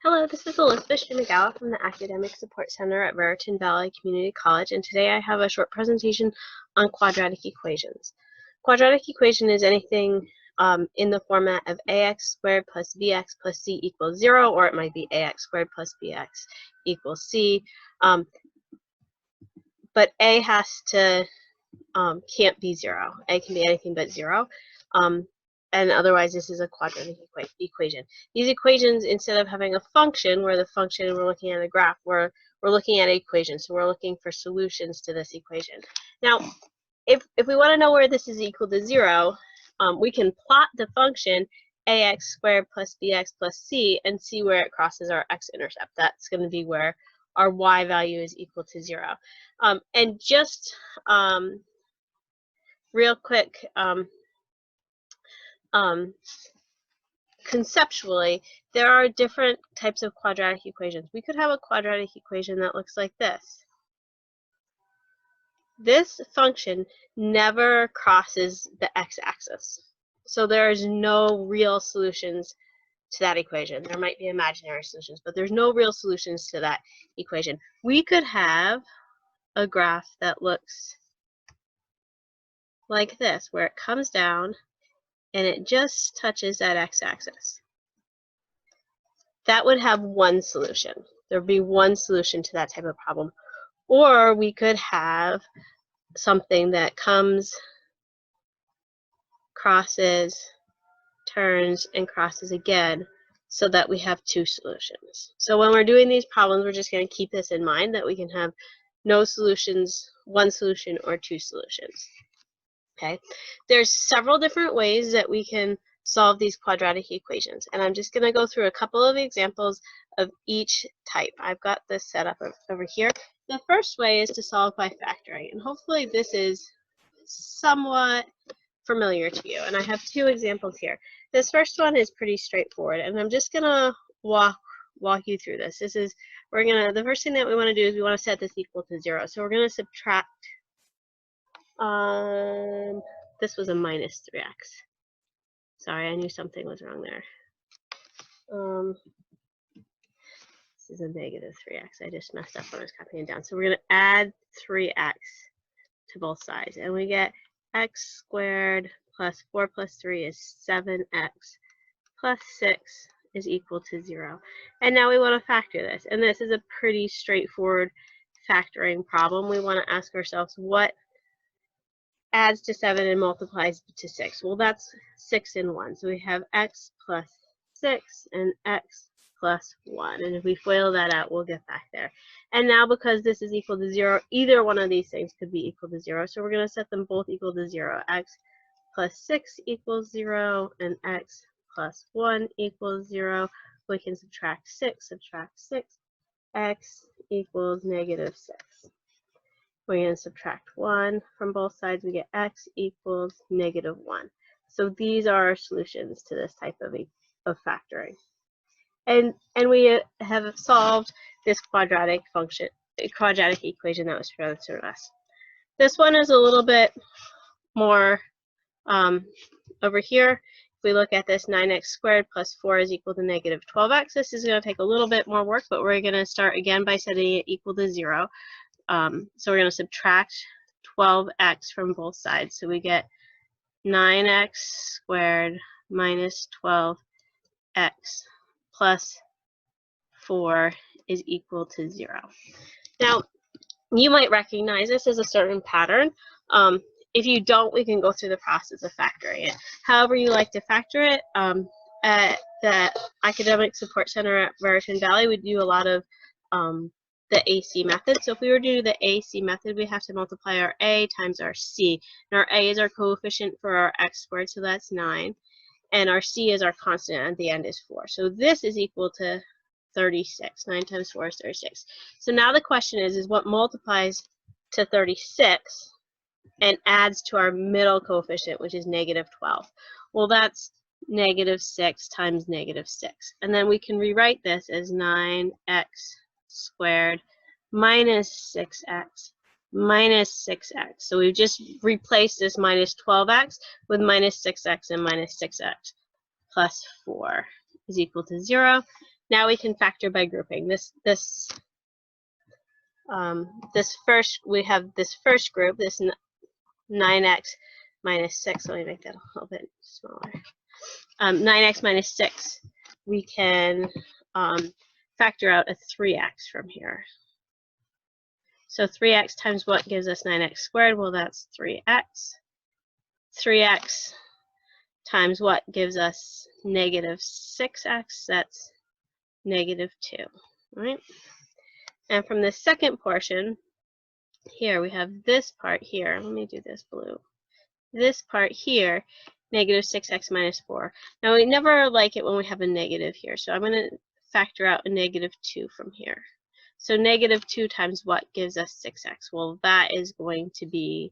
Hello, this is Elizabeth Shimagawa from the Academic Support Center at Raritan Valley Community College, and today I have a short presentation on quadratic equations. Quadratic equation is anything in the format of ax squared plus bx plus c equals 0, or it might be ax squared plus bx equals c, but a has to, can't be 0. A can be anything but 0. And otherwise this is a quadratic equation. These equations, instead of having a function where the function we're looking at a graph, we're looking at an equation, so we're looking for solutions to this equation. Now, if we want to know where this is equal to 0, we can plot the function ax squared plus bx plus c and see where it crosses our x-intercept. That's going to be where our y value is equal to 0. And just real quick, conceptually, there are different types of quadratic equations. We could have a quadratic equation that looks like this. This function never crosses the x-axis. So there's no real solutions to that equation. There might be imaginary solutions, but there's no real solutions to that equation. We could have a graph that looks like this, where it comes down and it just touches that x-axis. That would have one solution. There would be one solution to that type of problem. Or we could have something that comes, crosses, turns, and crosses again, so that we have two solutions. So when we're doing these problems, we're just going to keep this in mind, that we can have no solutions, one solution, or two solutions. Okay, there's several different ways that we can solve these quadratic equations, and I'm just going to go through a couple of examples of each type. I've got this set up over here. The first way is to solve by factoring, and hopefully this is somewhat familiar to you, and I have two examples here. This first one is pretty straightforward, and I'm just going to walk you through this. The first thing that we want to do is we want to set this equal to 0, so we're going to subtract. This was a minus 3x. Sorry, I knew something was wrong there. This is a negative 3x. I just messed up when I was copying it down. So we're going to add 3x to both sides, and we get x squared plus 4 plus 3 is 7x plus 6 is equal to 0. And now we want to factor this, and this is a pretty straightforward factoring problem. We want to ask ourselves, what adds to 7 and multiplies to 6? Well, that's 6 and 1. So we have x plus 6 and x plus 1. And if we FOIL that out, we'll get back there. And now, because this is equal to 0, either one of these things could be equal to 0. So we're going to set them both equal to 0. X plus 6 equals 0, and x plus 1 equals 0. We can subtract 6, x equals negative 6. We're going to subtract 1 from both sides. We get x equals negative 1. So these are our solutions to this type of factoring. And we have solved this quadratic equation that was presented to us. This one is a little bit more over here. If we look at this, 9x squared plus 4 is equal to negative 12x. This is going to take a little bit more work, but we're going to start again by setting it equal to 0. So we're going to subtract 12x from both sides. So we get 9x squared minus 12x plus 4 is equal to 0. Now, you might recognize this as a certain pattern. If you don't, we can go through the process of factoring it. However you like to factor it, at the Academic Support Center at Raritan Valley, we do a lot of the AC method. So if we were to do the AC method, we have to multiply our a times our c. And our a is our coefficient for our x squared, so that's 9. And our c is our constant, and at the end is 4. So this is equal to 36. 9 times 4 is 36. So now the question is what multiplies to 36 and adds to our middle coefficient, which is negative 12? Well, that's negative 6 times negative 6. And then we can rewrite this as 9x squared minus 6x minus 6x. So we've just replaced this minus 12x with minus 6x and minus 6x plus 4 is equal to 0. Now we can factor by grouping. We have this first group, this 9x minus 6. Let me make that a little bit smaller. 9x minus 6. We can factor out a 3x from here. So 3x times what gives us 9x squared? Well, that's 3x. 3x times what gives us negative 6x? That's negative 2. Right? And from the second portion, here we have this part here. Let me do this blue. This part here, negative 6x minus 4. Now we never like it when we have a negative here, so I'm going to factor out a negative 2 from here. So negative 2 times what gives us 6x? Well, that is going to be,